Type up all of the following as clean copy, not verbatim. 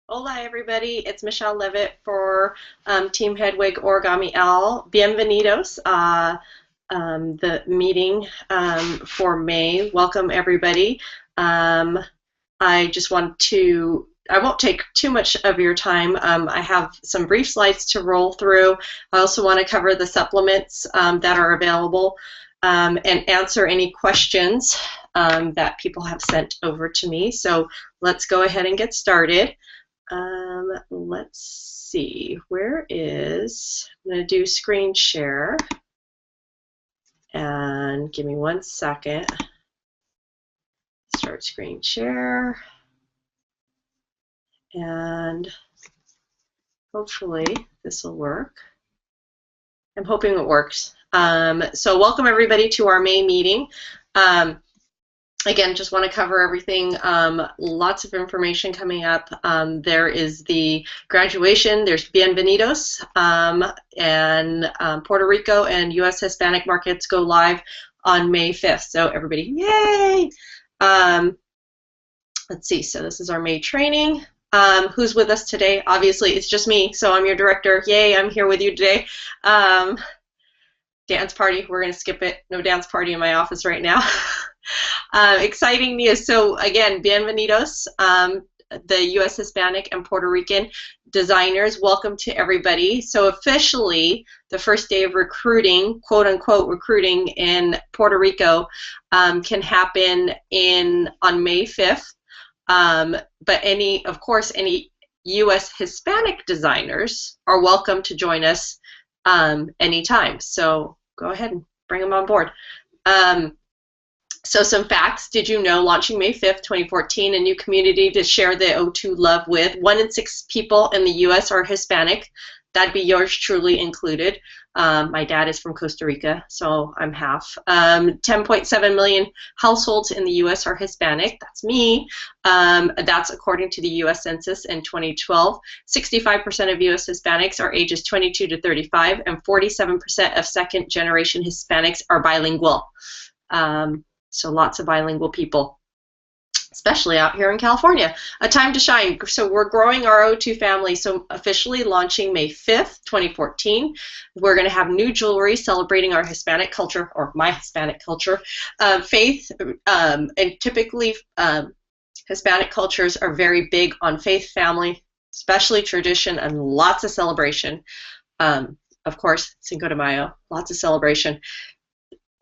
Hola everybody, it's Michelle Levitt for Team Hedwig Origami Owl. Bienvenidos a the meeting for May. Welcome everybody. I just want to, I won't take too much of your time. I have some brief slides to roll through. I also want to cover the supplements that are available and answer any questions that people have sent over to me. So let's go ahead and get started. Let's see, I'm going to do screen share, and give me 1 second. Start screen share, and hopefully this will work. I'm hoping it works. So welcome everybody to our May meeting. Again, just want to cover everything. Lots of information coming up. There is the graduation. There's Bienvenidos, and Puerto Rico and U.S. Hispanic markets go live on May 5th. So everybody, yay! Let's see. So this is our May training. Who's with us today? Obviously, it's just me. So I'm your director. Yay! I'm here with you today. Dance party. We're going to skip it. No dance party in my office right now. Exciting news. So again, bienvenidos, the U.S. Hispanic and Puerto Rican designers. Welcome to everybody. So officially, the first day of recruiting, quote unquote recruiting in Puerto Rico, can happen on May 5th. But of course, any U.S. Hispanic designers are welcome to join us anytime. So go ahead and bring them on board. So some facts. Did you know, launching May 5th, 2014, a new community to share the O2 love with. 1 in 6 people in the U.S. are Hispanic. That'd be yours truly included. My dad is from Costa Rica, so I'm half. 10.7 million households in the U.S. are Hispanic. That's me. That's according to the U.S. Census in 2012. 65% of U.S. Hispanics are ages 22 to 35, and 47% of second-generation Hispanics are bilingual. So lots of bilingual people, especially out here in California. A time to shine. So we're growing our O2 family. So officially launching May 5th, 2014. We're going to have new jewelry celebrating our Hispanic culture, or my Hispanic culture, faith, and typically Hispanic cultures are very big on faith, family, especially tradition, and lots of celebration. Of course, Cinco de Mayo, lots of celebration.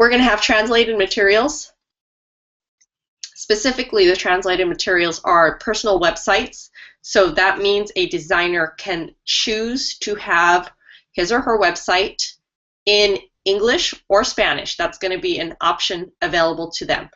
We're going to have translated materials. Specifically, the translated materials are personal websites. So that means a designer can choose to have his or her website in English or Spanish. That's going to be an option available to them,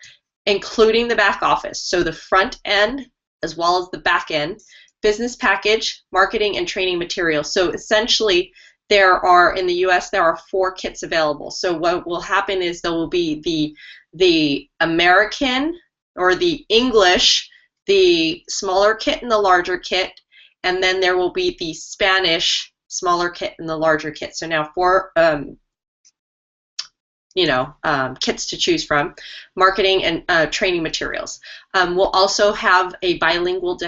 including the back office. So the front end as well as the back end, business package, marketing, and training materials. So essentially, in the US, there are 4 kits available. So what will happen is there will be the American or the English, the smaller kit and the larger kit, and then there will be the Spanish smaller kit and the larger kit. So now 4 kits to choose from, marketing and training materials. We'll also have a bilingual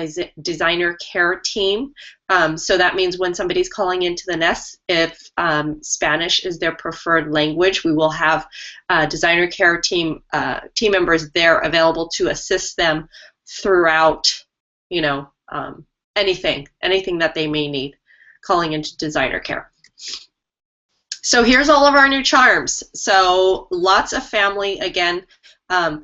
designer care team. So that means when somebody's calling into the nest, if Spanish is their preferred language, we will have designer care team members there available to assist them throughout, anything that they may need calling into designer care. So here's all of our new charms. So lots of family. Again,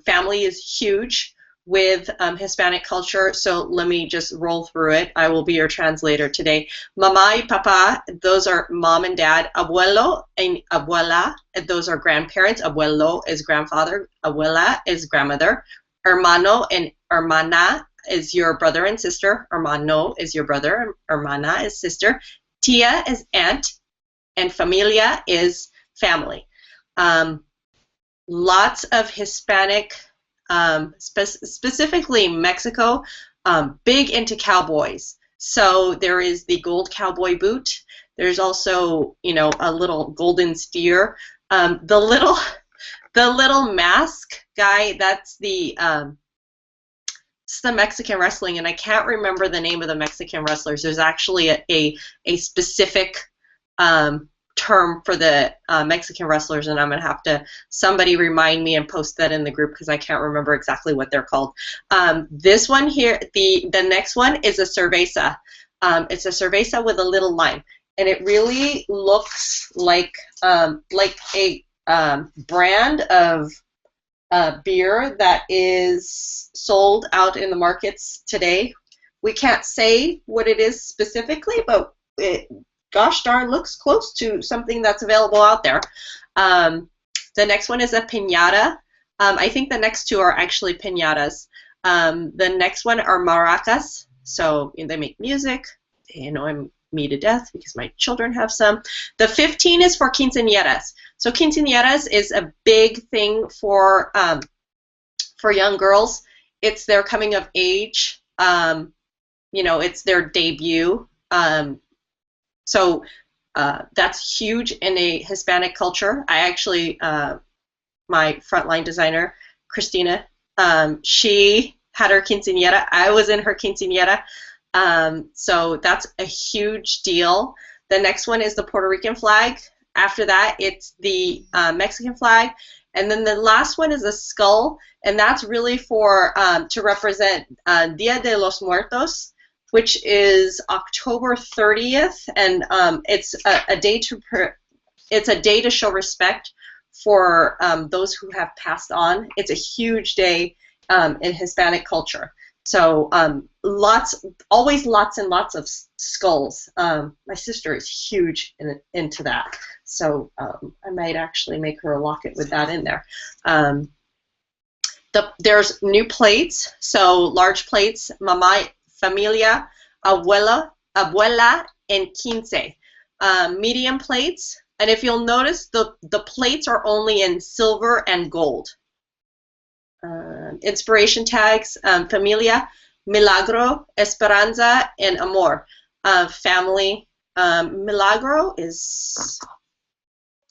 family is huge with Hispanic culture. So let me just roll through it. I will be your translator today. Mama y papa, those are mom and dad. Abuelo and abuela, those are grandparents. Abuelo is grandfather. Abuela is grandmother. Hermano and hermana is your brother and sister. Hermano is your brother. Hermana is sister. Tia is aunt. And familia is family. Lots of Hispanic, specifically Mexico, big into cowboys. So there is the gold cowboy boot. There's also, a little golden steer. The little mask guy, that's the It's the Mexican wrestling, and I can't remember the name of the Mexican wrestlers. There's actually a specific term for the Mexican wrestlers, and I'm going to have to, somebody remind me and post that in the group because I can't remember exactly what they're called. This one here, the next one is a cerveza. It's a cerveza with a little lime, and it really looks like a brand of beer that is sold out in the markets today. We can't say what it is specifically, but it, gosh darn, looks close to something that's available out there. The next one is a piñata. I think the next two are actually piñatas. The next one are maracas. So they make music. They annoy me to death because my children have some. The 15 is for quinceañeras. So quinceañeras is a big thing for young girls. It's their coming of age. You know, it's their debut. So that's huge in a Hispanic culture. I actually, my frontline designer, Christina, she had her quinceañera. I was in her quinceañera. So that's a huge deal. The next one is the Puerto Rican flag. After that, it's the Mexican flag. And then the last one is a skull, and that's really for to represent Dia de los Muertos, which is October 30th, and it's a day to show respect for those who have passed on. It's a huge day in Hispanic culture. So always lots and lots of skulls. My sister is huge into that, so I might actually make her a locket with that in there. There's new plates, so large plates, mamá, familia, abuela, and quince. Medium plates, and if you'll notice, the plates are only in silver and gold. Inspiration tags, familia, milagro, esperanza, and amor. Family, milagro is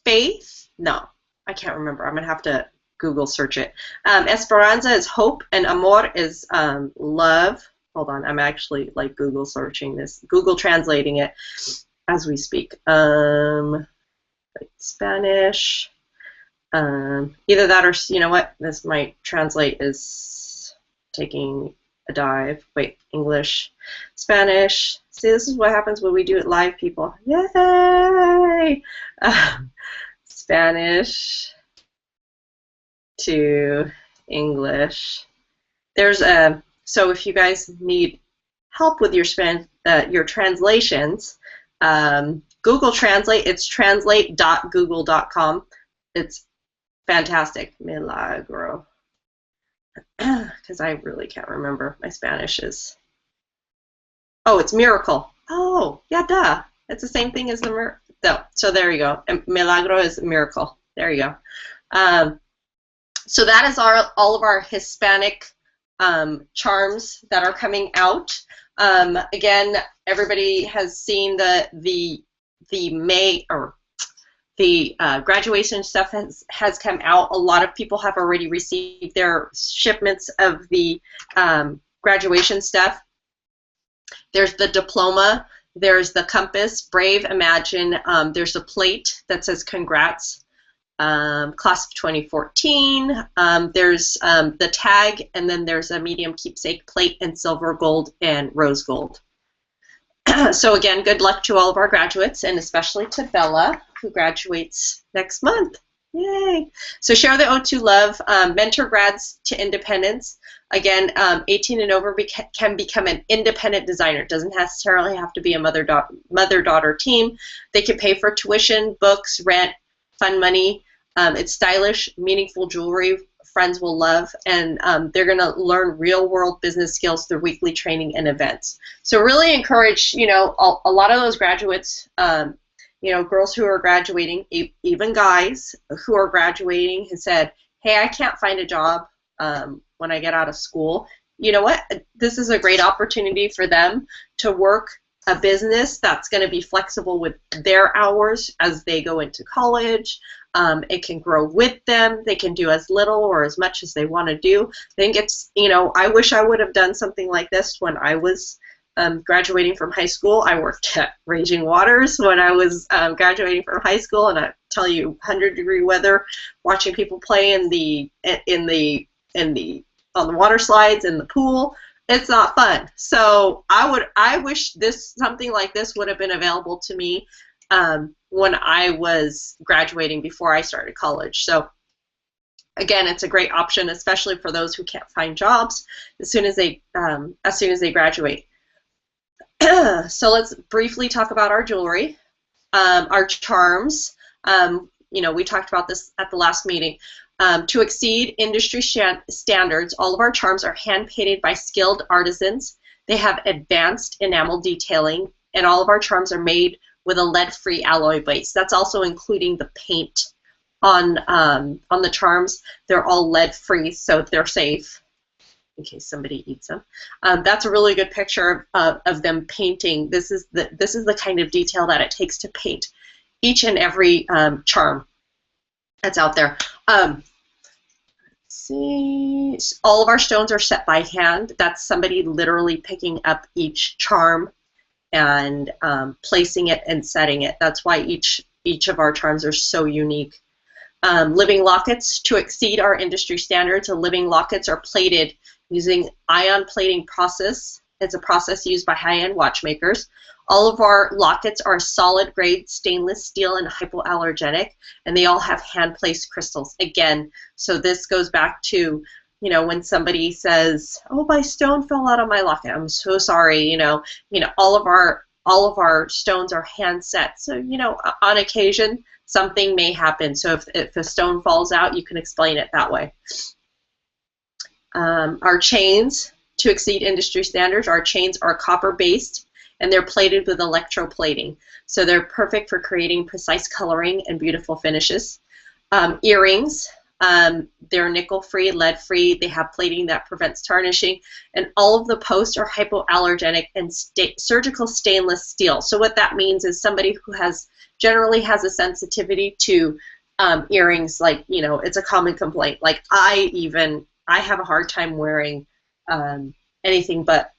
faith? No, I can't remember. I'm going to have to Google search it. Esperanza is hope, and amor is love. Hold on, I'm actually like Google searching this, Google translating it as we speak. Spanish. Either that or, you know what, this might translate is taking a dive. Wait, English, Spanish. See, this is what happens when we do it live, people. Yay! Spanish to English. There's a, so if you guys need help with your translations, Google Translate, it's translate.google.com. It's fantastic. Milagro. Because I really can't remember. My Spanish is... Oh, it's miracle. Oh, yeah, duh. It's the same thing as the miracle. So there you go. Milagro is miracle. There you go. So that is all of our Hispanic charms that are coming out. Again, everybody has seen the graduation stuff has come out. A lot of people have already received their shipments of the graduation stuff. There's the diploma, there's the compass, brave, imagine, there's a plate that says congrats, class of 2014, there's the tag, and then there's a medium keepsake plate in silver, gold, and rose gold. So again, good luck to all of our graduates, and especially to Bella, who graduates next month. Yay! So share the O2 love, mentor grads to independence. Again, 18 and over can become an independent designer. It doesn't necessarily have to be a mother-daughter team. They can pay for tuition, books, rent, fun money. It's stylish, meaningful jewelry friends will love, and they're going to learn real-world business skills through weekly training and events. So really encourage, you know, a lot of those graduates, you know, girls who are graduating, even guys who are graduating, who said, hey, I can't find a job when I get out of school. You know what? This is a great opportunity for them to work a business that's going to be flexible with their hours as they go into college. It can grow with them. They can do as little or as much as they want to do. I think it's, I wish I would have done something like this when I was graduating from high school. I worked at Raging Waters when I was graduating from high school, and I tell you, 100-degree weather, watching people play on the water slides in the pool, it's not fun. So I wish something like this would have been available to me when I was graduating before I started college. So again, it's a great option, especially for those who can't find jobs as soon as they graduate. So let's briefly talk about our jewelry, our charms. We talked about this at the last meeting. To exceed industry standards, all of our charms are hand-painted by skilled artisans. They have advanced enamel detailing, and all of our charms are made with a lead-free alloy base. That's also including the paint on the charms. They're all lead-free, so they're safe in case somebody eats them. That's a really good picture of them painting. This is the kind of detail that it takes to paint each and every charm that's out there. Let's see. All of our stones are set by hand. That's somebody literally picking up each charm and placing it and setting it. That's why each of our charms are so unique. Living lockets. To exceed our industry standards, the living lockets are plated using ion plating process. It's a process used by high-end watchmakers. All of our lockets are solid grade stainless steel and hypoallergenic, and they all have hand-placed crystals. Again, so this goes back to, when somebody says, "Oh, my stone fell out of my locket. I'm so sorry." All of our stones are hand set. So, on occasion, something may happen. So if a stone falls out, you can explain it that way. Our chains, to exceed industry standards, our chains are copper-based, and they're plated with electroplating. So they're perfect for creating precise coloring and beautiful finishes. Earrings, they're nickel-free, lead-free. They have plating that prevents tarnishing. And all of the posts are hypoallergenic and surgical stainless steel. So what that means is somebody who generally has a sensitivity to earrings, it's a common complaint. Like I have a hard time wearing anything but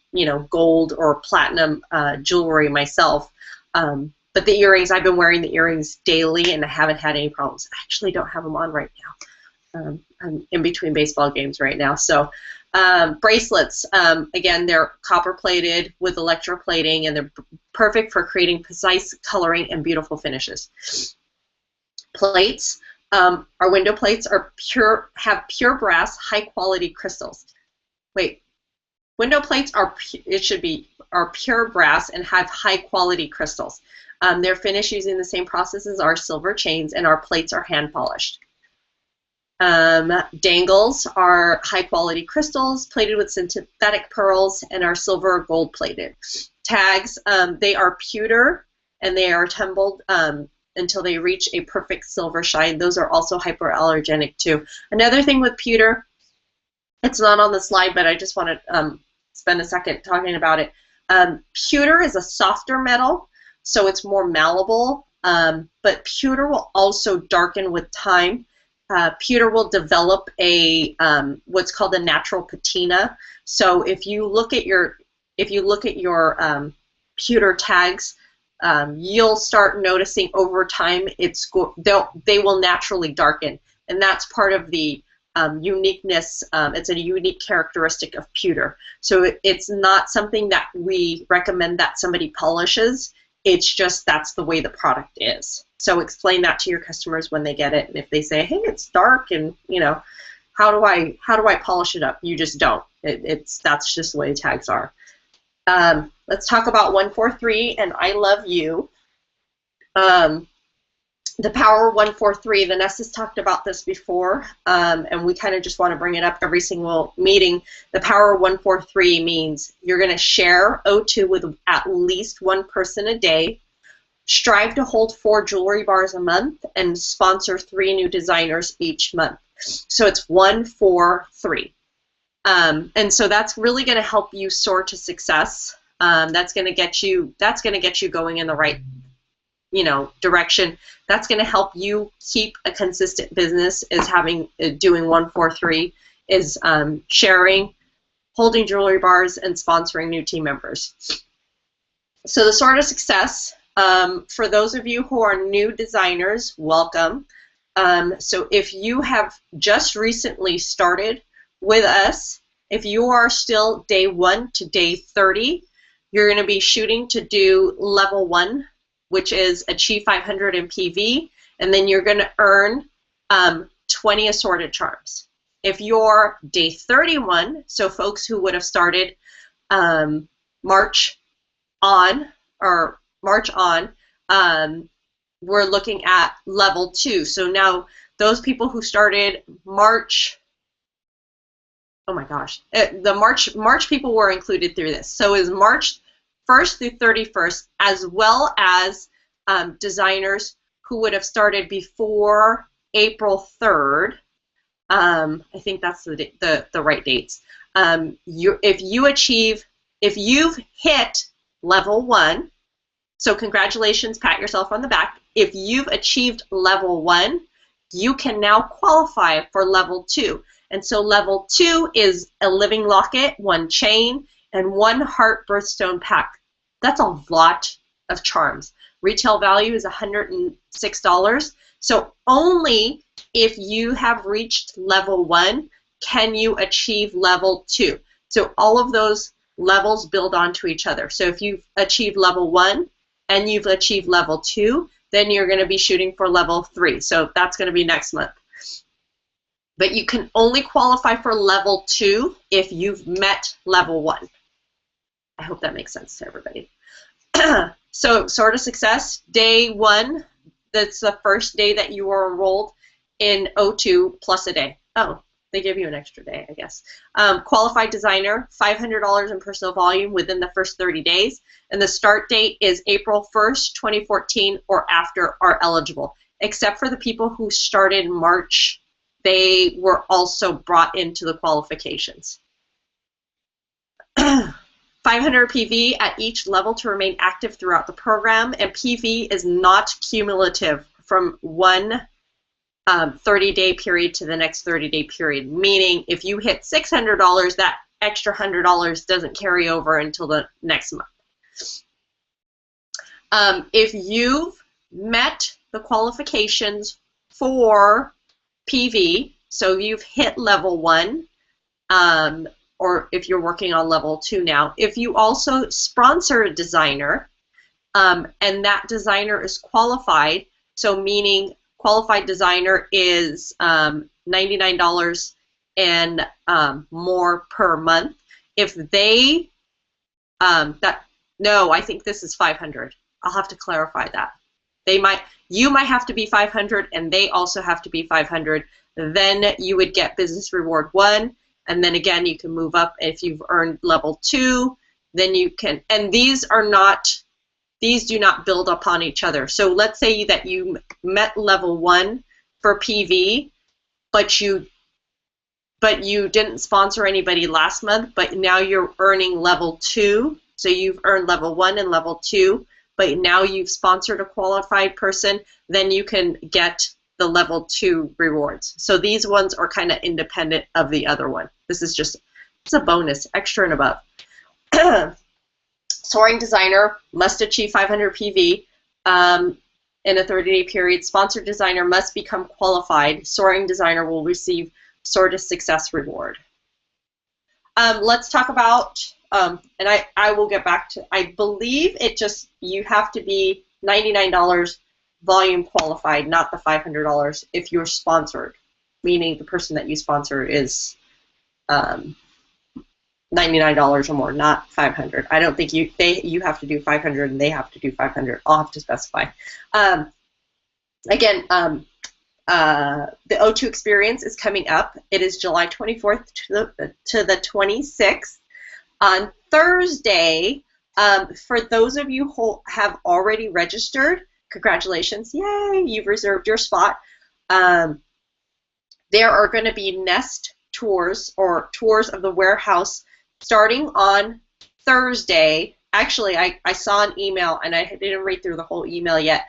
gold or platinum jewelry myself. But the earrings, I've been wearing the earrings daily and I haven't had any problems. I actually don't have them on right now. I'm in between baseball games right now. So bracelets, again, they're copper plated with electroplating, and they're perfect for creating precise coloring and beautiful finishes. Plates, our window plates have pure brass, high quality crystals. Wait. Window plates are pure brass and have high quality crystals. They're finished using the same process as our silver chains, and our plates are hand polished. Dangles are high quality crystals plated with synthetic pearls and are silver or gold plated. Tags, they are pewter and they are tumbled until they reach a perfect silver shine. Those are also hypoallergenic too. Another thing with pewter, it's not on the slide, but I just want to spend a second talking about it. Pewter is a softer metal, so it's more malleable, but pewter will also darken with time. Pewter will develop what's called a natural patina. So if you look at your pewter tags, you'll start noticing over time they will naturally darken, and that's part of the uniqueness. It's a unique characteristic of pewter. So it's not something that we recommend that somebody polishes. It's just that's the way the product is. So explain that to your customers when they get it, and if they say, "Hey, it's dark," and how do I polish it up? You just don't. That's just the way tags are. Let's talk about 143 and I Love You. The Power 143, Vanessa's talked about this before, and we kind of just want to bring it up every single meeting. The Power 143 means you're going to share O2 with at least one person a day, strive to hold 4 jewelry bars a month, and sponsor 3 new designers each month. So it's 1, 4, 3. And so that's really going to help you soar to success. That's going to get you going in the right direction. That's going to help you keep a consistent business. Is doing 143, is sharing, holding jewelry bars, and sponsoring new team members. So the Sword of Success, for those of you who are new designers, welcome. So if you have just recently started with us, if you are still day 1 to day 30, you're going to be shooting to do level 1, which is achieve 500 in PV, and then you're going to earn 20 assorted charms. If you're day 31, so folks who would have started March on, we're looking at level 2. So now those people who started March, oh my gosh, the March people were included through this. So is March 1st through 31st, as well as designers who would have started before April 3rd. I think that's the right dates. If you've hit level 1, so congratulations, pat yourself on the back. If you've achieved level 1, you can now qualify for level 2. And so level 2 is a living locket, 1 chain, and 1 heart birthstone pack. That's a lot of charms. Retail value is $106. So only if you have reached level 1 can you achieve level 2. So all of those levels build onto each other. So if you've achieved level 1 and you've achieved level 2, then you're going to be shooting for level 3. So that's going to be next month. But you can only qualify for level 2 if you've met level 1. I hope that makes sense to everybody. So Sword of Success, day 1, that's the first day that you are enrolled in O2 plus a day. Oh, they give you an extra day, I guess. Qualified designer, $500 in personal volume within the first 30 days. And the start date is April 1st, 2014 or after are eligible. Except for the people who started in March, they were also brought into the qualifications. 500 PV at each level to remain active throughout the program, and PV is not cumulative from one 30-day period to the next 30-day period, meaning if you hit $600, that extra $100 doesn't carry over until the next month. If you've met the qualifications for PV, so you've hit level 1, or if you're working on level 2 now, if you also sponsor a designer, and that designer is qualified, so meaning qualified designer is $99 and more per month. If they, no, I think this is 500. I'll have to clarify that. You might have to be 500 and they also have to be 500. Then you would get business reward 1, and then again you can move up. If you've earned level 2, then you can, and these do not build upon each other. So let's say that you met level 1 for PV, but you didn't sponsor anybody last month, but now you're earning level 2. So you've earned level 1 and level 2, but now you've sponsored a qualified person, then you can get the level 2 rewards. So these ones are kind of independent of the other one. This is just, it's a bonus, extra and above. Soaring designer must achieve 500 PV in a 30-day period. Sponsored designer must become qualified. Soaring designer will receive Sword of Success reward. Let's talk about, and I will get back to, I believe you have to be $99 volume qualified, not the $500 if you're sponsored, meaning the person that you sponsor is $99 or more, not 500. I don't think you have to do 500 and they have to do 500. I'll have to specify. Again, the O2 experience is coming up. It is July 24th to the 26th. On Thursday, for those of you who have already registered, congratulations, yay, you've reserved your spot. There are going to be nest tours or tours of the warehouse starting on Thursday actually, I saw an email, and I didn't read through the whole email yet.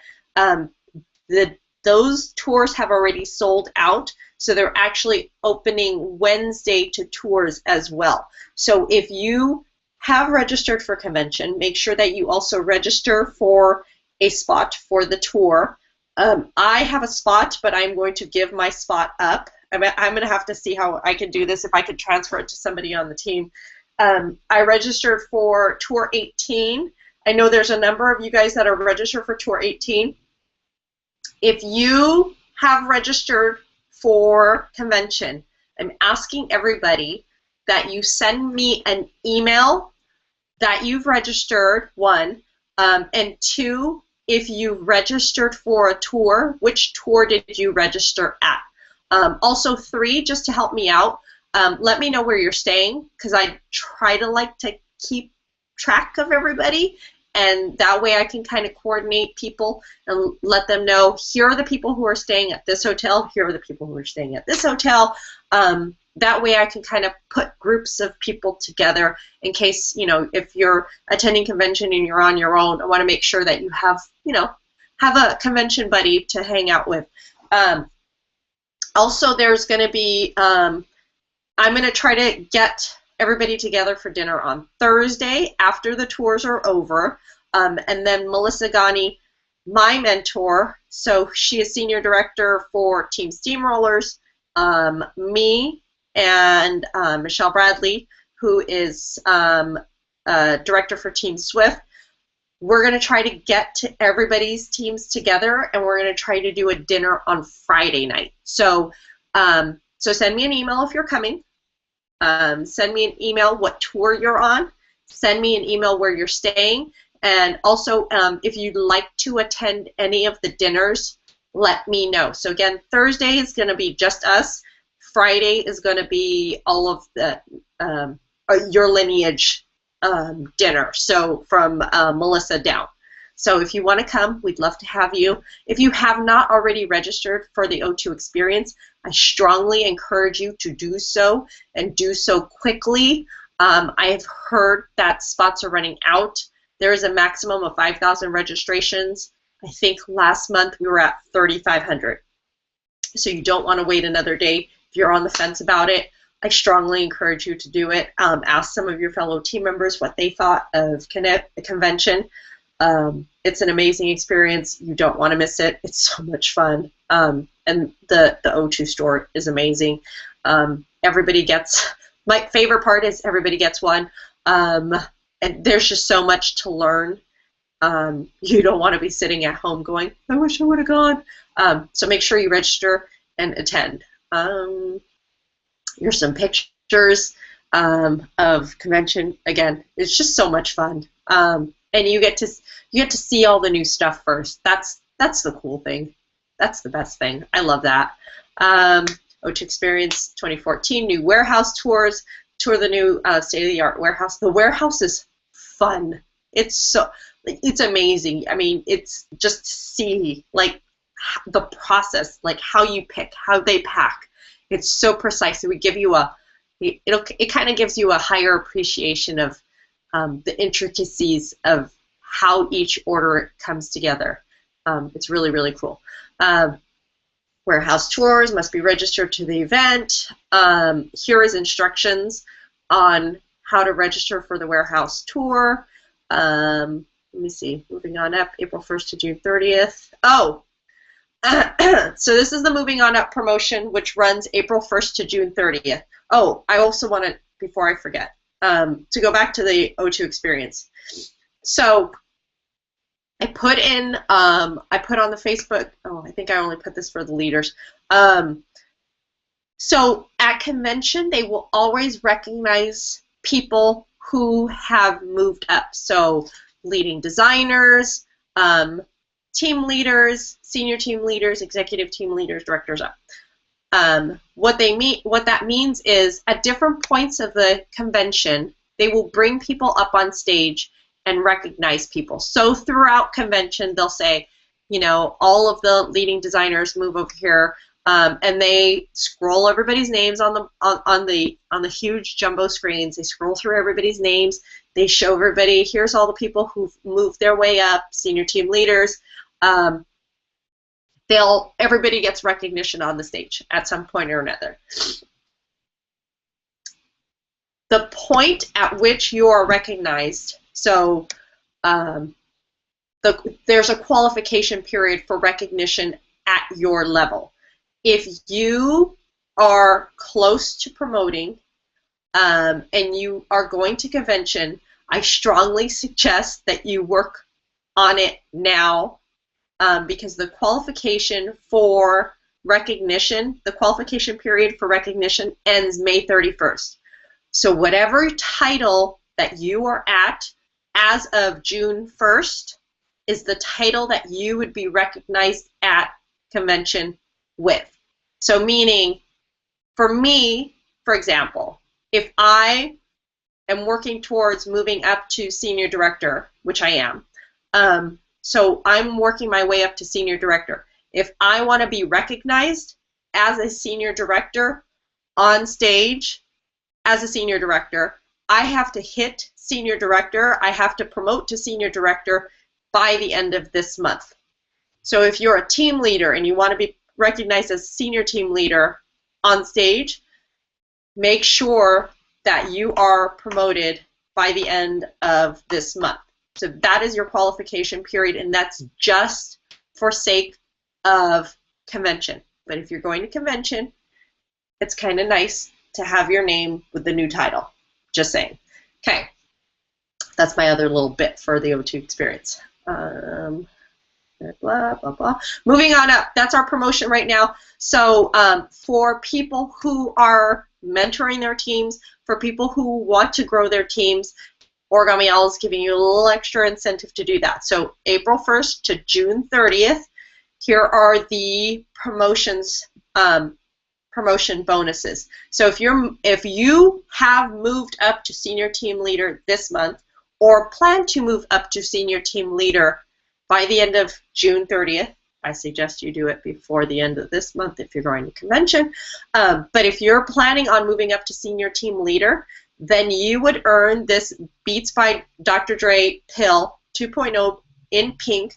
Those tours have already sold out, so they're actually opening Wednesday to tours as well. So if you have registered for convention, make sure that you also register for a spot for the tour. I have a spot, but I'm going to give my spot up. I'm going to have to see how I can do this, if I could transfer it to somebody on the team. I registered for Tour 18. I know there's a number of you guys that are registered for Tour 18. If you have registered for convention, I'm asking everybody that you send me an email that you've registered, one, and two, if you registered for a tour, which tour did you register at? Also, three, just to help me out, let me know where you're staying, because I try to keep track of everybody, and that way I can kind of coordinate people and let them know, here are the people who are staying at this hotel, here are the people who are staying at this hotel. That way I can kind of put groups of people together in case, if you're attending convention and you're on your own, I want to make sure that you have, have a convention buddy to hang out with. Also, there's going to be, I'm going to try to get everybody together for dinner on Thursday after the tours are over. And then Melissa Ghani, my mentor, so she is Senior Director for Team Steamrollers, me and Michelle Bradley, who is Director for Team Swift. We're going to try to get to everybody's teams together, and we're going to try to do a dinner on Friday night. So, so send me an email if you're coming. Send me an email what tour you're on. Send me an email where you're staying. And also, if you'd like to attend any of the dinners, let me know. So again, Thursday is going to be just us. Friday is going to be all of the your lineage dinner. So from Melissa down. So if you want to come, we'd love to have you. If you have not already registered for the O2 experience, I strongly encourage you to do so, and do so quickly. I have heard that spots are running out. There is a maximum of 5,000 registrations. I think last month we were at 3,500. So you don't want to wait another day. If you're on the fence about it, I strongly encourage you to do it. Ask some of your fellow team members what they thought of the convention. It's an amazing experience. You don't want to miss it. It's so much fun. And the O2 store is amazing. Everybody gets, my favorite part is everybody gets one. And there's just so much to learn. You don't want to be sitting at home going, I wish I would have gone. So make sure you register and attend. Here's some pictures of convention. Again, it's just so much fun. And you get to see all the new stuff first. That's the cool thing. That's the best thing. I love that. O2 Experience 2014, new warehouse tours. Tour the new state-of-the-art warehouse. The warehouse is fun. It's amazing. I mean, it's just to see the process, how you pick, how they pack. It's so precise. It would give you it kind of gives you a higher appreciation of the intricacies of how each order comes together. It's really, really cool. Warehouse tours must be registered to the event. Here is instructions on how to register for the warehouse tour. Let me see, moving on up, April 1st to June 30th. Oh, so this is the Moving On Up promotion, which runs April 1st to June 30th. Oh, I also want to, before I forget, to go back to the O2 experience. So I put on the Facebook, oh, I think I only put this for the leaders. So at convention, they will always recognize people who have moved up. So leading designers, team leaders, senior team leaders, executive team leaders, directors up. What that means is at different points of the convention, they will bring people up on stage and recognize people. So throughout convention, they'll say, all of the leading designers move over here, and they scroll everybody's names on the huge jumbo screens. They scroll through everybody's names. They show everybody, here's all the people who've moved their way up, senior team leaders. Everybody gets recognition on the stage at some point or another. The point at which you are recognized, so there's a qualification period for recognition at your level. If you are close to promoting and you are going to convention, I strongly suggest that you work on it now, because the qualification for recognition, the qualification period for recognition ends May 31st. So whatever title that you are at as of June 1st is the title that you would be recognized at convention with. So meaning, for me, for example, if I am working towards moving up to senior director, which I am, so I'm working my way up to senior director. If I want to be recognized as a senior director on stage, as a senior director, I have to hit senior director, I have to promote to senior director by the end of this month. So if you're a team leader and you want to be recognized as senior team leader on stage, make sure that you are promoted by the end of this month. So that is your qualification period, and that's just for sake of convention. But if you're going to convention, it's kind of nice to have your name with the new title. Just saying. Okay, that's my other little bit for the O2 experience. Blah, blah, blah. Moving on up, that's our promotion right now. So for people who are mentoring their teams, for people who want to grow their teams, Origami Owl is giving you a little extra incentive to do that. So April 1st to June 30th, here are the promotions, promotion bonuses. So if you have moved up to senior team leader this month, or plan to move up to senior team leader by the end of June 30th, I suggest you do it before the end of this month if you're going to convention. But if you're planning on moving up to senior team leader, then you would earn this Beats by Dr. Dre pill 2.0 in pink.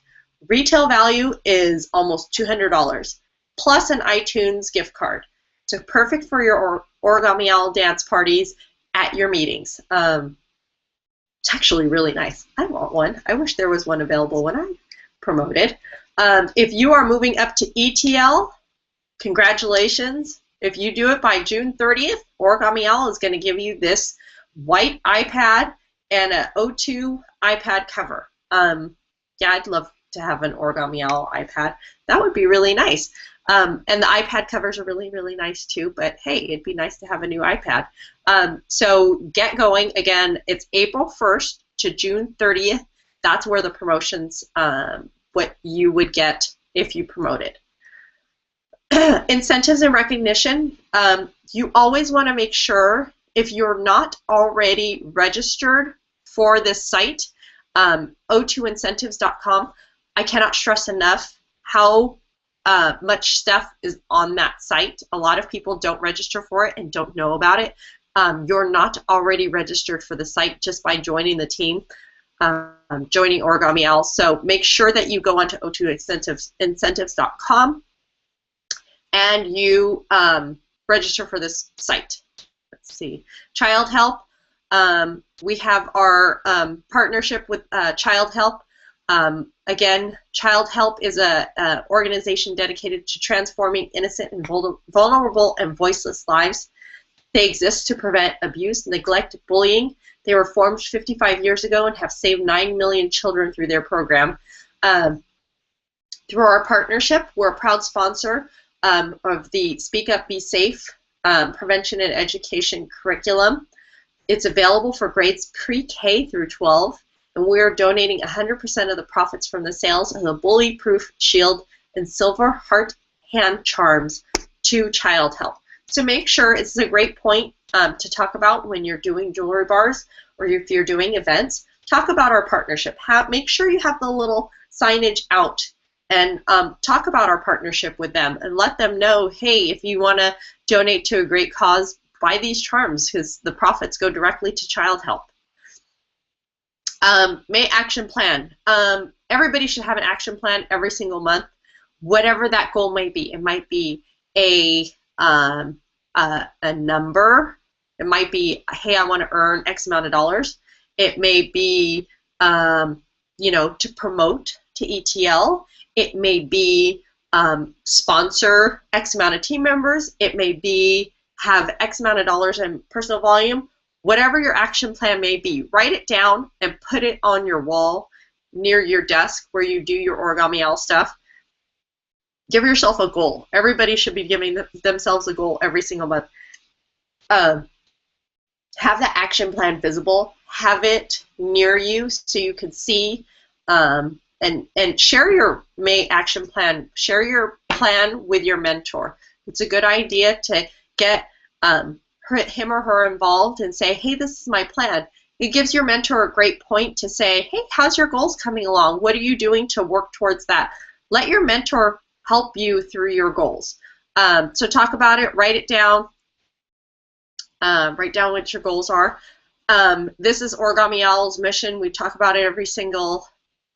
Retail value is almost $200, plus an iTunes gift card. So perfect for your Origami Owl dance parties at your meetings. It's actually really nice. I want one. I wish there was one available when I promoted. If you are moving up to ETL, congratulations. If you do it by June 30th, Origami Owl is going to give you this white iPad and an O2 iPad cover. Yeah, I'd love to have an Origami Owl iPad. That would be really nice. And the iPad covers are really, really nice too, but hey, it'd be nice to have a new iPad. So get going. Again, it's April 1st to June 30th. That's where the promotions, what you would get if you promoted. Incentives and recognition. You always want to make sure, if you're not already registered for this site, o2incentives.com, I cannot stress enough how much stuff is on that site. A lot of people don't register for it and don't know about it. You're not already registered for the site just by joining the team, joining Origami Owl. So make sure that you go onto o2incentives.com and you register for this site. Let's see. Child Help. We have our partnership with Child Help. Again, Child Help is an organization dedicated to transforming innocent and vulnerable and voiceless lives. They exist to prevent abuse, neglect, bullying. They were formed 55 years ago and have saved 9 million children through their program. Through our partnership, we're a proud sponsor of the Speak Up, Be Safe Prevention and Education curriculum. It's available for grades pre-K through 12. And we're donating 100% of the profits from the sales of the bully-proof shield and silver heart hand charms to Child Help. So make sure, it's a great point to talk about when you're doing jewelry bars or if you're doing events. Talk about our partnership. Make sure you have the little signage out and talk about our partnership with them and let them know, hey, if you want to donate to a great cause, buy these charms because the profits go directly to Child Help. May action plan. Everybody should have an action plan every single month, whatever that goal may be. It might be a number. It might be, hey, I want to earn X amount of dollars. It may be, you know, to promote to ETL. It may be sponsor X amount of team members. It may be have X amount of dollars in personal volume. Whatever your action plan may be, write it down and put it on your wall near your desk where you do your Origami Owl stuff. Give yourself a goal. Everybody should be giving themselves a goal every single month. Have the action plan visible. Have it near you so you can see, and share your May action plan. Share your plan with your mentor. It's a good idea to get him or her involved and say, hey, this is my plan. It gives your mentor a great point to say, hey, how's your goals coming along? What are you doing to work towards that? Let your mentor help you through your goals. So talk about it, write it down, write down what your goals are. This is Origami Owl's mission. We talk about it every single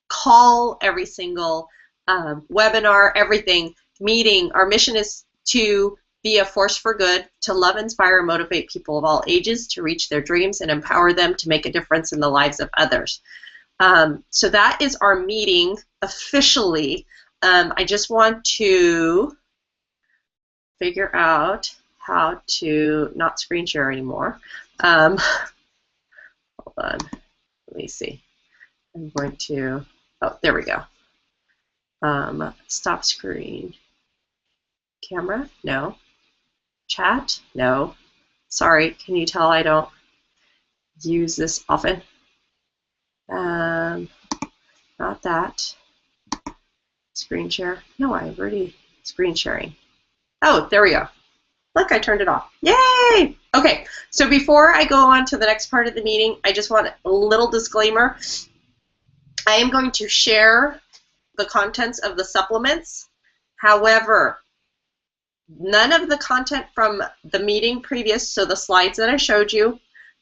call, every single webinar, everything, meeting. Our mission is to be a force for good, to love, inspire, and motivate people of all ages to reach their dreams and empower them to make a difference in the lives of others. So that is our meeting officially. I just want to figure out how to not screen share anymore. Hold on. Let me see. I'm going to, oh, there we go. Stop screen. Camera? No. Chat? No. Sorry, can you tell I don't use this often? Not that. Screen share? No, I've already screen sharing. Oh, there we go. Look, I turned it off. Yay! Okay, so before I go on to the next part of the meeting, I just want a little disclaimer. I am going to share the contents of the supplements. However, none of the content from the meeting previous, so the slides that I showed you,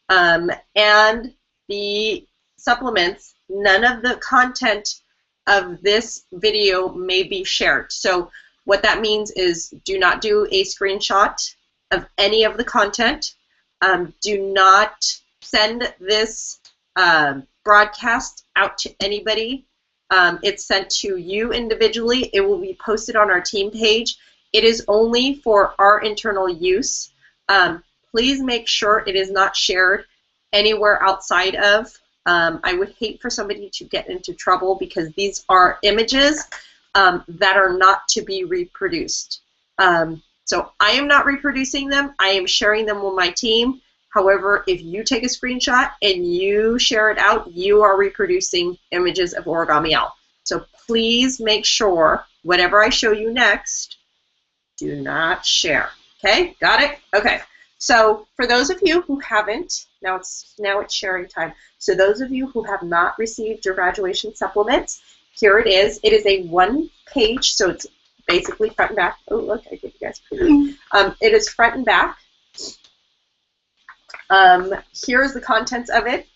and the supplements, none of the content of this video may be shared. So what that means is do not do a screenshot of any of the content. Do not send this broadcast out to anybody. It's sent to you individually. It will be posted on our team page. It is only for our internal use. Please make sure it is not shared anywhere outside of. I would hate for somebody to get into trouble because these are images that are not to be reproduced. So I am not reproducing them. I am sharing them with my team. However, if you take a screenshot and you share it out, you are reproducing images of Origami Owl. So please make sure whatever I show you next, do not share. Okay, got it? Okay. So for those of you who haven't, now it's sharing time. So those of you who have not received your graduation supplements, here it is. It is a one-page, so it's basically front and back. Oh, look, I give you guys a preview. It is front and back. Here's the contents of it.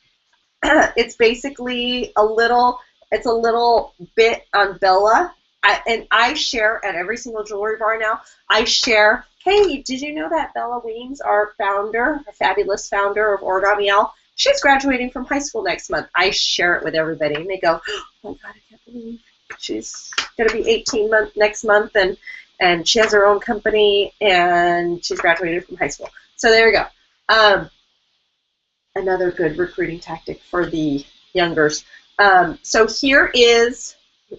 It's basically a little bit on Bella. And I share at every single jewelry bar now, I share, hey, did you know that Bella Weems, our founder, a fabulous founder of Origami Owl, she's graduating from high school next month. I share it with everybody, and they go, oh my God, I can't believe she's going to be 18 next month, and she has her own company, and she's graduated from high school. So there you go. Another good recruiting tactic for the youngers. So here is,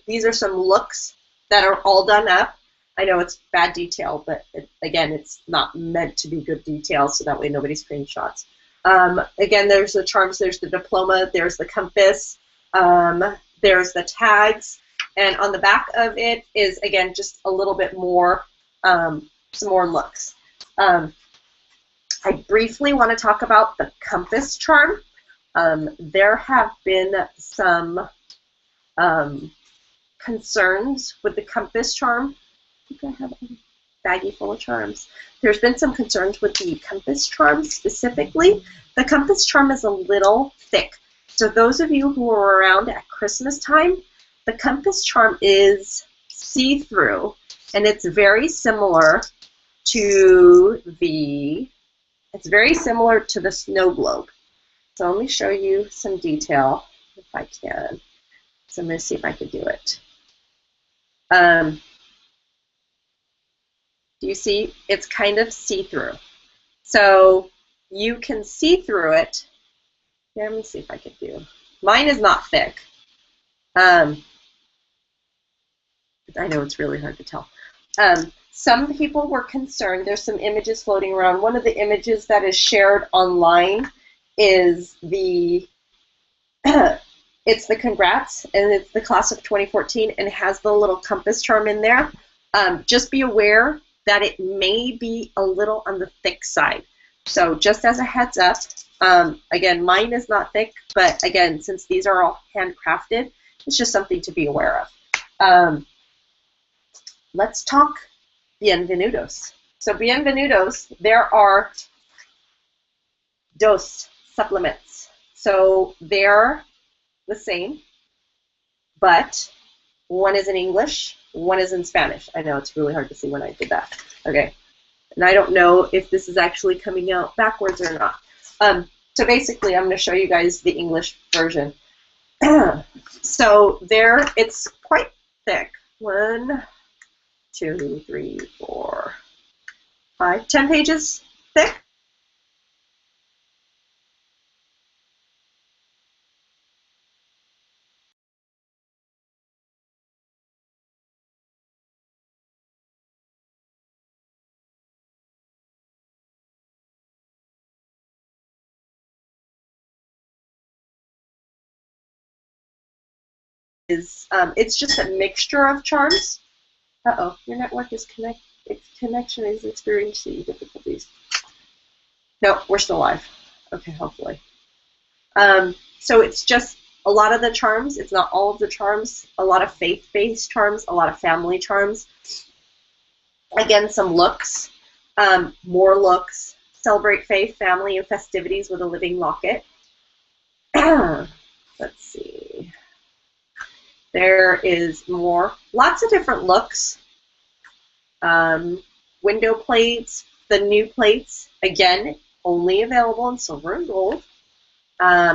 these are some looks that are all done up. I know it's bad detail, but again, it's not meant to be good detail, so that way nobody screenshots. Again, there's the charms, there's the diploma, there's the compass, there's the tags, and on the back of it is, again, just a little bit more, some more looks. I briefly want to talk about the compass charm. There have been some concerns with the compass charm. I think I have a baggie full of charms. There's been some concerns with the compass charm specifically. The compass charm is a little thick. So those of you who were around at Christmas time, the compass charm is see-through, and it's very similar to the snow globe. So let me show you some detail if I can. So I'm going to see if I can do it. Do you see? It's kind of see-through. So you can see through it. Here, let me see if I can do. Mine is not thick. I know it's really hard to tell. Some people were concerned. There's some images floating around. One of the images that is shared online is the it's the congrats, and it's the class of 2014, and it has the little compass charm in there. Just be aware that it may be a little on the thick side. So just as a heads up, again, mine is not thick, but again, since these are all handcrafted, it's just something to be aware of. Let's talk bienvenidos. So bienvenidos, there are dos supplements. So they're the same, but one is in English, one is in Spanish. I know it's really hard to see when I did that. Okay, and I don't know if this is actually coming out backwards or not. So basically, I'm going to show you guys the English version. So there, it's quite thick. 1, 2, 3, 4, 5, 10 pages thick. It's just a mixture of charms. Your network is its connection is experiencing difficulties. No, we're still live. Okay, hopefully. So it's just a lot of the charms. It's not all of the charms. A lot of faith-based charms, a lot of family charms. Again, some looks, more looks. Celebrate faith, family, and festivities with a living locket. Let's see. There is more, lots of different looks. Window plates, the new plates, again, only available in silver and gold.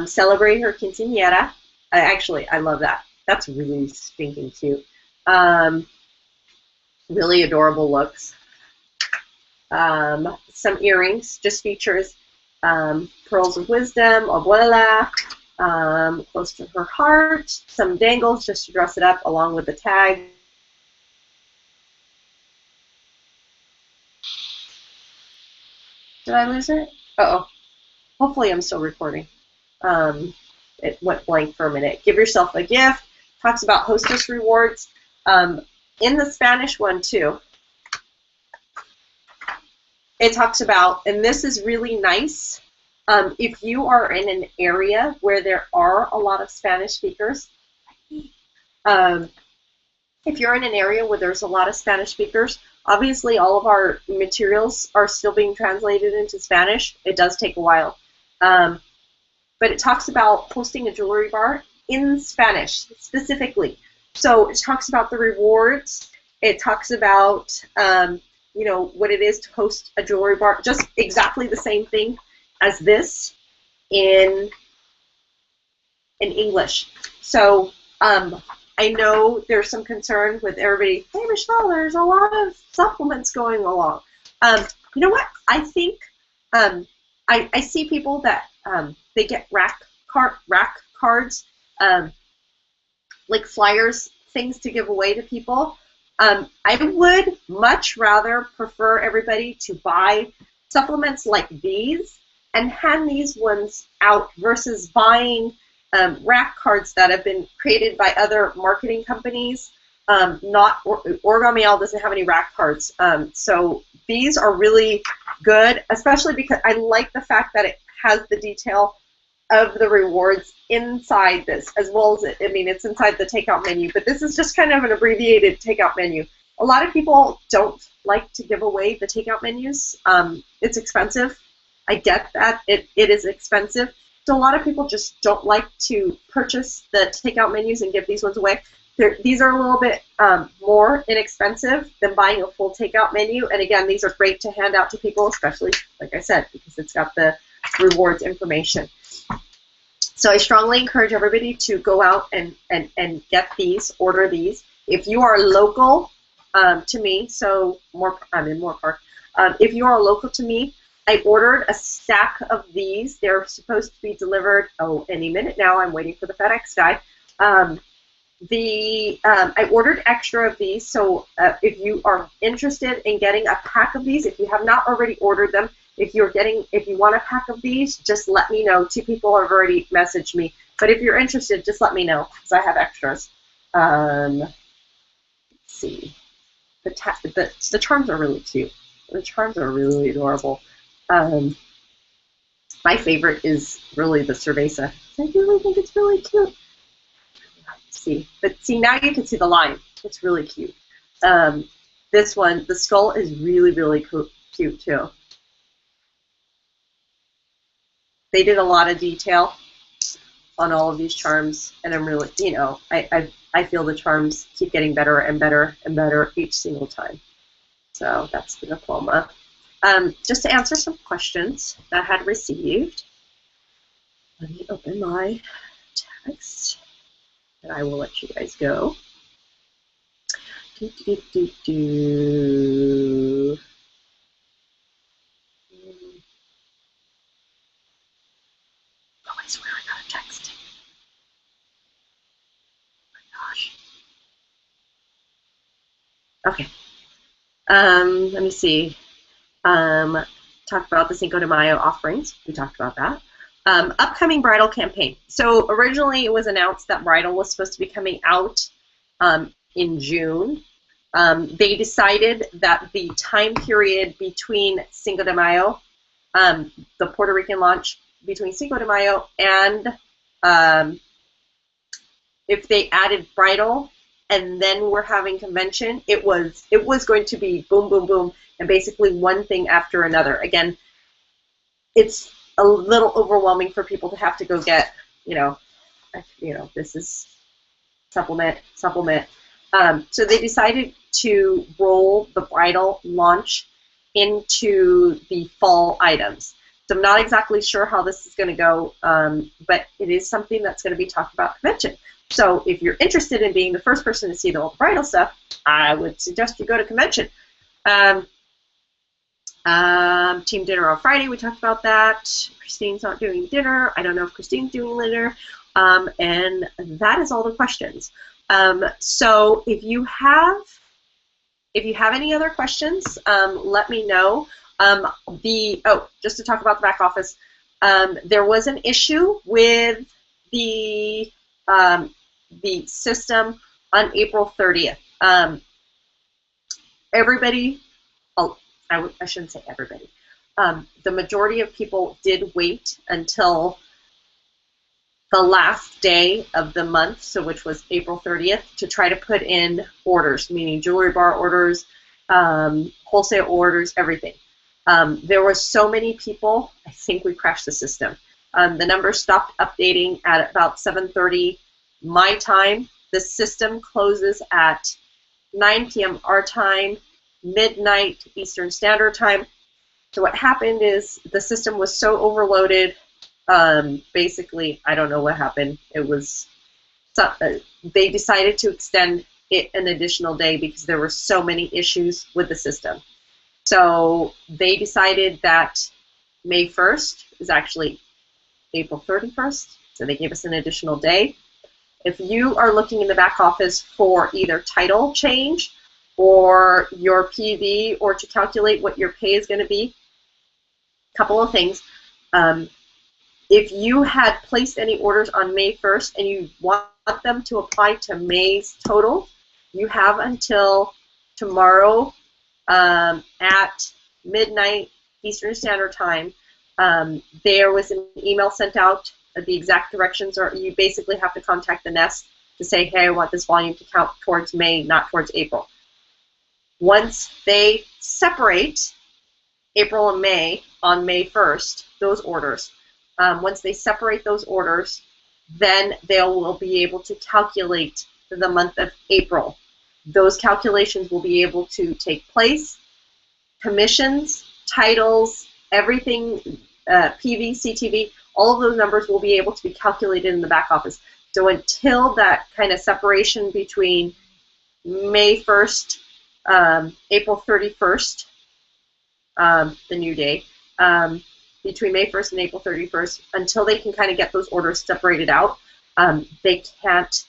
Celebrate her quinceañera. Actually, I love that. That's really stinking cute. Really adorable looks. Some earrings, just features pearls of wisdom, abuela, close to her heart, some dangles just to dress it up along with the tag. Did I lose it? Uh-oh. Hopefully I'm still recording. It went blank for a minute. Give yourself a gift. Talks about hostess rewards. In the Spanish one too, it talks about, and this is really nice, if you are in an area where there are a lot of Spanish speakers, if you're in an area where there's a lot of Spanish speakers, obviously all of our materials are still being translated into Spanish. It does take a while. But it talks about posting a jewelry bar in Spanish specifically. So it talks about the rewards. It talks about you know, what it is to host a jewelry bar, just exactly the same thing as this in English. So I know there's some concern with everybody, hey Michelle, there's a lot of supplements going along. You know what? I think I see people that they get rack cards, like flyers, things to give away to people. I would much rather prefer everybody to buy supplements like these and hand these ones out versus buying rack cards that have been created by other marketing companies. Origami Owl doesn't have any rack cards. So these are really good, especially because I like the fact that it has the detail of the rewards inside this, as well as, I mean, it's inside the takeout menu, but this is just kind of an abbreviated takeout menu. A lot of people don't like to give away the takeout menus. It's expensive. I get that. It is expensive. So a lot of people just don't like to purchase the takeout menus and give these ones away. These are a little bit more inexpensive than buying a full takeout menu. And again, these are great to hand out to people, especially, like I said, because it's got the rewards information. So I strongly encourage everybody to go out and get these, order these. If you are local to me, so I'm in Moore Park. If you are local to me, I ordered a stack of these. They're supposed to be delivered, any minute now. I'm waiting for the FedEx guy. I ordered extra of these, so if you are interested in getting a pack of these, if you have not already ordered them, if you want a pack of these, just let me know. 2 people have already messaged me, but if you're interested, just let me know because I have extras. Let's see, the charms are really cute. The charms are really adorable. My favorite is really the cerveza. I really think it's really cute. See, but see, now you can see the line. It's really cute. This one, the skull is really, really cute too. They did a lot of detail on all of these charms, and I'm really, I feel the charms keep getting better and better and better each single time. So that's the diploma. Just to answer some questions that I had received, let me open my text, and I will let you guys go. Oh, I swear I got a text. Oh my gosh. Okay. Let me see. Talk about the Cinco de Mayo offerings. We talked about that. Upcoming bridal campaign. So originally it was announced that bridal was supposed to be coming out in June. They decided that the time period between Cinco de Mayo, the Puerto Rican launch, between Cinco de Mayo and if they added bridal and then we're having convention, it was going to be boom, boom, boom, and basically one thing after another. Again, it's a little overwhelming for people to have to go get, this is supplement. So they decided to roll the bridal launch into the fall items. So I'm not exactly sure how this is going to go, but it is something that's going to be talked about at convention. So if you're interested in being the first person to see the old bridal stuff, I would suggest you go to convention. Team dinner on Friday, we talked about that. Christine's not doing dinner. I don't know if Christine's doing dinner. And that is all the questions. So if you have any other questions, let me know. Just to talk about the back office, there was an issue with the system on April 30th. Everybody, I shouldn't say everybody. The majority of people did wait until the last day of the month, so which was April 30th, to try to put in orders, meaning jewelry bar orders, wholesale orders, everything. There were so many people, I think we crashed the system. The numbers stopped updating at about 7:30 my time. The system closes at 9 p.m. our time, midnight Eastern Standard Time. So what happened is the system was so overloaded. Basically, I don't know what happened. It was they decided to extend it an additional day because there were so many issues with the system. So they decided that May 1st is actually April 31st. So they gave us an additional day. If you are looking in the back office for either title change or your PV or to calculate what your pay is going to be, a couple of things. If you had placed any orders on May 1st and you want them to apply to May's total, you have until tomorrow at midnight Eastern Standard Time. There was an email sent out. The exact directions are you basically have to contact the Nest to say, hey, I want this volume to count towards May, not towards April. Once they separate April and May on May 1st, those orders, once they separate those orders, then they will be able to calculate the month of April. Those calculations will be able to take place. Commissions, titles, everything, PV, CTV, all of those numbers will be able to be calculated in the back office. So until that kind of separation between May 1st, April 31st, the new day, between May 1st and April 31st, until they can kind of get those orders separated out, they can't,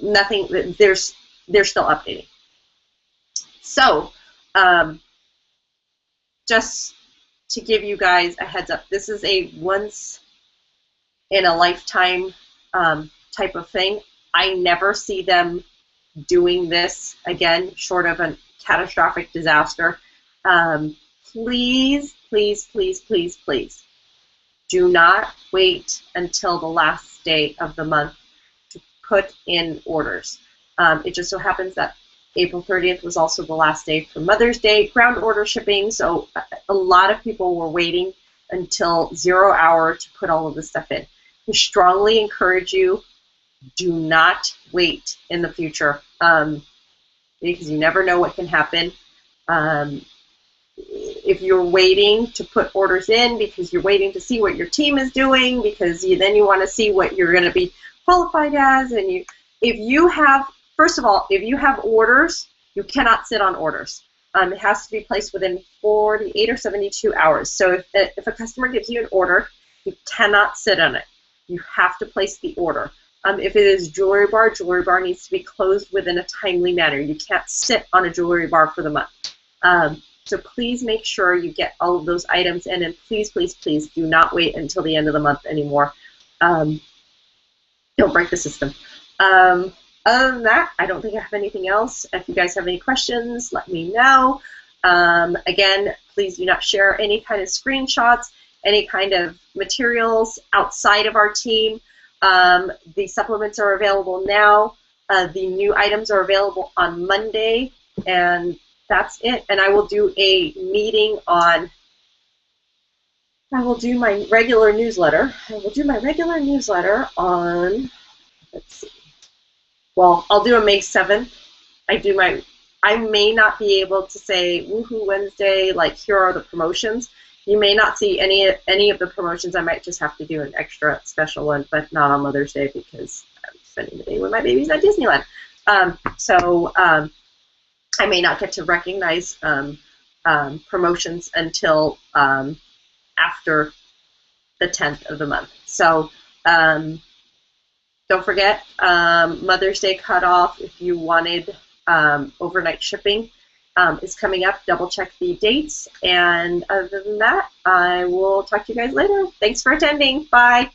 nothing, they're still updating. So, just to give you guys a heads up, this is a once in a lifetime type of thing. I never see them doing this again, short of a catastrophic disaster. Please, please, please, please, please, do not wait until the last day of the month to put in orders. It just so happens that April 30th was also the last day for Mother's Day ground order shipping, so a lot of people were waiting until 0 hour to put all of this stuff in. We strongly encourage you, do not wait in the future, because you never know what can happen. If you're waiting to put orders in because you're waiting to see what your team is doing, because then you want to see what you're going to be qualified as, and if you have, first of all, if you have orders, you cannot sit on orders. It has to be placed within 48 or 72 hours. So if a customer gives you an order, you cannot sit on it. You have to place the order. If it is jewelry bar needs to be closed within a timely manner. You can't sit on a jewelry bar for the month. So please make sure you get all of those items in, and please, please, please do not wait until the end of the month anymore. Don't break the system. Other than that, I don't think I have anything else. If you guys have any questions, let me know. Again, please do not share any kind of screenshots, any kind of materials outside of our team. The supplements are available now. The new items are available on Monday, and that's it. And I will do a meeting on, I will do my regular newsletter. I will do my regular newsletter on, let's see. Well, I'll do a May 7th. I may not be able to say Woohoo Wednesday, like here are the promotions. You may not see any of the promotions. I might just have to do an extra special one, but not on Mother's Day because I'm spending the day with my babies at Disneyland. I may not get to recognize promotions until after the 10th of the month. So don't forget, Mother's Day cutoff, if you wanted overnight shipping, is coming up. Double check the dates. And other than that, I will talk to you guys later. Thanks for attending. Bye.